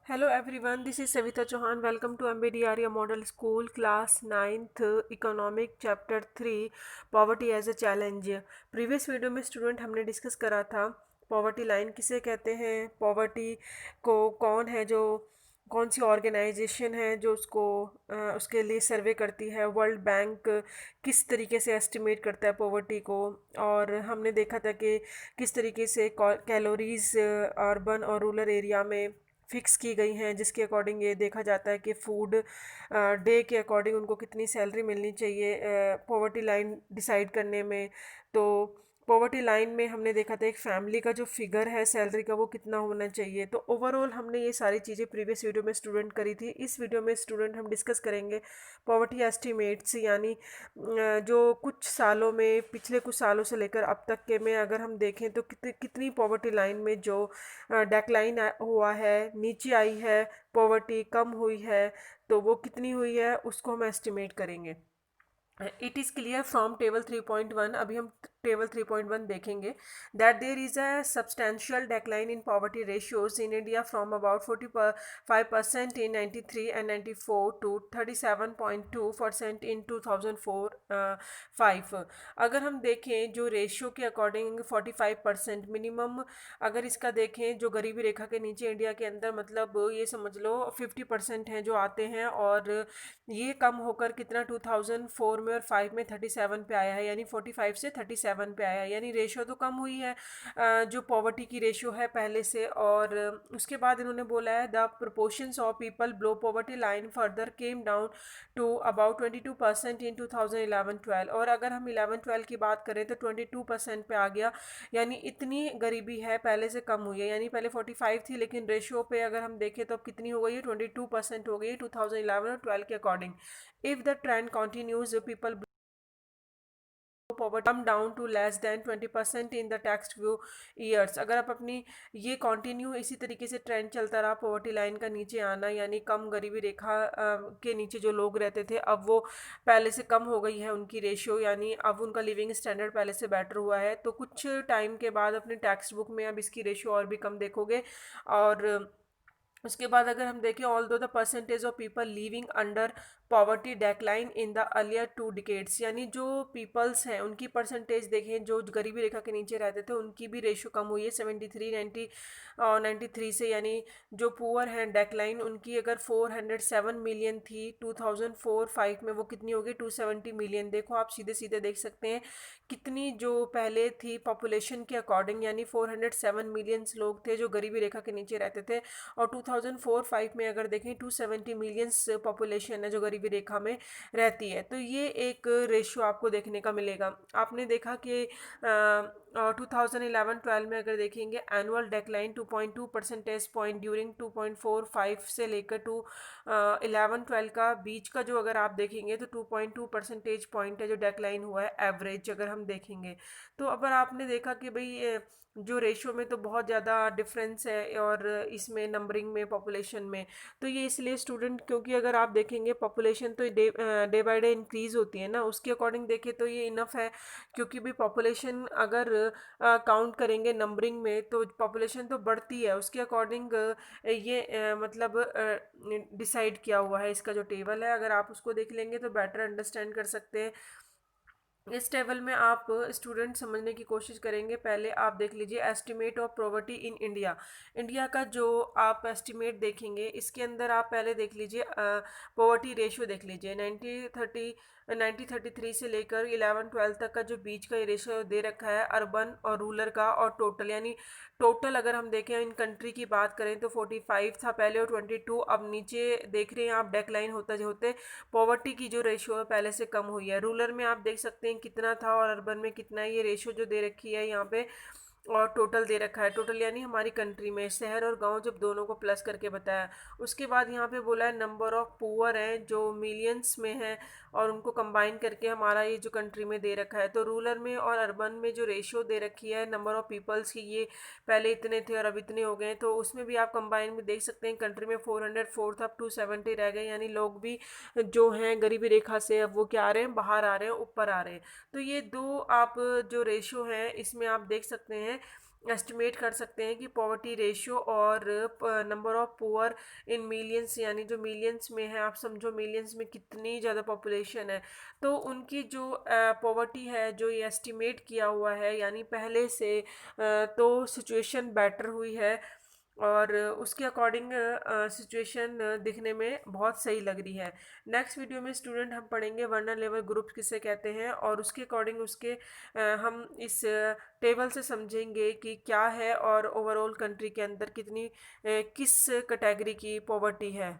Hello everyone, this is Savita Chauhan. Welcome to MBD Arya Model School, Class 9th, Economic Chapter 3, Poverty as a Challenge. Previous video में student हमने discuss करा था poverty line किसे कहते हैं, poverty को कौन है जो कौन सी ऑर्गेनाइजेशन है जो उसके लिए सर्वे करती है, वर्ल्ड बैंक किस तरीके से एस्टिमेट करता है पॉवर्टी को। और हमने देखा था कि किस तरीके से कैलोरीज अर्बन और रूरल एरिया में फिक्स की गई हैं, जिसके अकॉर्डिंग ये देखा जाता है कि फूड डे के अकॉर्डिंग उनको कितनी सैलरी मिलनी चाहिए पॉवर्टी लाइन डिसाइड करने में। तो पॉवर्टी लाइन में हमने देखा था एक फैमिली का जो फिगर है सैलरी का वो कितना होना चाहिए। तो ओवरऑल हमने ये सारी चीज़ें प्रीवियस वीडियो में स्टूडेंट करी थी। इस वीडियो में स्टूडेंट हम डिस्कस करेंगे पॉवर्टी एस्टिमेट्स, यानी जो कुछ सालों में, पिछले कुछ सालों से लेकर अब तक के में अगर हम देखें तो कितनी पॉवर्टी लाइन में जो डेक्लाइन हुआ है, नीचे आई है, पॉवर्टी कम हुई है, तो वो कितनी हुई है उसको हम एस्टिमेट करेंगे। It is clear from table 3.1। अभी हम टेबल 3.1 देखेंगे that there is a substantial decline in poverty ratios in India from about 45% in 93 and 94 to 37.2% in 2004-5। अगर हम देखें जो रेशियो के अकॉर्डिंग 45% मिनिमम, अगर इसका देखें जो गरीबी रेखा के नीचे इंडिया के अंदर, मतलब ये समझ लो 50% हैं जो आते हैं, और ये कम होकर कितना 2004 में और 5 में 37 पे आया है, यानी 45 से 37 पे आया है, यानी रेशियो तो कम हुई है जो पॉवर्टी की रेशियो है पहले से। और उसके बाद इन्होंने बोला है the proportions of people below poverty line further came down to about 22% in 2011-12। और अगर हम 11-12 की बात करें तो 22% पे आ गया, यानी इतनी गरीबी है पहले से कम हुई है। यानी पहले 45 थी, लेकिन रेशियो पे अगर हम देखें तो अब कितनी हो गई है, 22% हो गई है 2011 और 12 के according. If the trend continues people poverty come down to less than 20% in the next few years। अगर आप अपनी ये कंटिन्यू इसी तरीके से ट्रेंड चलता रहा पॉवर्टी लाइन का नीचे आना, यानी कम गरीबी रेखा के नीचे जो लोग रहते थे अब वो पहले से कम हो गई है उनकी रेशियो, यानी अब उनका लिविंग स्टैंडर्ड पहले से बेटर हुआ है, तो कुछ टाइम के बाद अपने टेक्स्ट बुक में अब इसकी रेशियो और भी कम देखोगे। और उसके बाद अगर हम देखें ऑल दो the percentage of people living under poverty decline in the earlier 2 decades, यानी जो पीपल्स हैं उनकी परसेंटेज देखें जो गरीबी रेखा के नीचे रहते थे उनकी भी रेशो कम हुई है 73 90 और 93 से। यानी जो पुअर हैं डेक्लाइन उनकी अगर 407 मिलियन थी 2004-5 में, वो कितनी होगी 270 मिलियन। देखो आप सीधे सीधे देख सकते हैं कितनी जो पहले थी पॉपुलेशन के अकॉर्डिंग, यानी 407 मिलियंस लोग थे जो गरीबी रेखा के नीचे रहते थे, और 2004-5 में अगर देखें 270 मिलियंस पॉपुलेशन है जो गरीबी रेखा में रहती है। तो ये एक रेशियो आपको देखने का मिलेगा। आपने देखा कि 2011-12 में अगर देखेंगे annual decline 2.2 percentage point during 2.45 से लेकर टू 11-12 का बीच का जो अगर आप देखेंगे तो 2.2 परसेंटेज पॉइंट है जो डेक्लाइन हुआ है एवरेज अगर हम देखेंगे। तो अगर आपने देखा कि भाई जो रेशियो में तो बहुत ज़्यादा डिफरेंस है, और इसमें नंबरिंग में पॉपुलेशन में, तो ये इसलिए स्टूडेंट, क्योंकि अगर आप देखेंगे पॉपुलेशन तो डे बाय डे इंक्रीज़ होती है ना, उसके अकॉर्डिंग देखें तो ये इनफ है। क्योंकि भी पॉपुलेशन अगर काउंट करेंगे नंबरिंग में तो पॉपुलेशन तो बढ़ती है, उसके अकॉर्डिंग ये मतलब डिसाइड किया हुआ है। इसका जो टेबल है अगर आप उसको देख लेंगे तो बेटर अंडरस्टैंड कर सकते हैं। इस टेबल में आप स्टूडेंट समझने की कोशिश करेंगे। पहले आप देख लीजिए estimate of poverty in India. India का जो आप एस्टिमेट देखेंगे इसके अंदर आप पहले देख लीजिए पॉवर्टी रेशियो देख लीजिए 1933 से लेकर 11-12 तक का जो बीच का ये रेशियो दे रखा है अर्बन और रूरल का, और टोटल, यानी टोटल अगर हम देखें इन कंट्री की बात करें तो 45 था पहले और 22 अब नीचे देख रहे हैं आप डेक्लाइन होते होते पॉवर्टी की जो रेशियो है पहले से कम हुई है। रूरल में आप देख सकते हैं कितना था और अर्बन में कितना है, ये रेशियो जो दे रखी है यहाँ पे, और टोटल दे रखा है। टोटल यानी हमारी कंट्री में शहर और गांव जब दोनों को प्लस करके बताया। उसके बाद यहाँ पे बोला है नंबर ऑफ पुअर हैं जो मिलियंस में है, और उनको कंबाइन करके हमारा ये जो कंट्री में दे रखा है। तो रूरल में और अर्बन में जो रेशियो दे रखी है नंबर ऑफ पीपल्स की, ये पहले इतने थे और अब इतने हो गए, तो उसमें भी आप कंबाइन में देख सकते हैं कंट्री में 404 था, अब 270 रह गए, यानी लोग भी जो हैं गरीबी रेखा से अब वो क्या आ रहे हैं, बाहर आ रहे हैं, ऊपर आ रहे हैं। तो ये दो आप जो रेशियो हैं इसमें आप देख सकते हैं एस्टिमेट कर सकते हैं कि पॉवर्टी रेशियो और number of poor in millions, यानी जो मिलियंस में है, आप समझो मिलियंस में कितनी ज़्यादा पॉपुलेशन है, तो उनकी जो पॉवर्टी है जो ये एस्टिमेट किया हुआ है, यानी पहले से तो सिचुएशन बेटर हुई है और उसके अकॉर्डिंग सिचुएशन दिखने में बहुत सही लग रही है। नेक्स्ट वीडियो में स्टूडेंट हम पढ़ेंगे वर्नर लेवल ग्रुप किसे कहते हैं, और उसके अकॉर्डिंग उसके हम इस टेबल से समझेंगे कि क्या है और ओवरऑल कंट्री के अंदर कितनी किस कैटेगरी की पॉवर्टी है।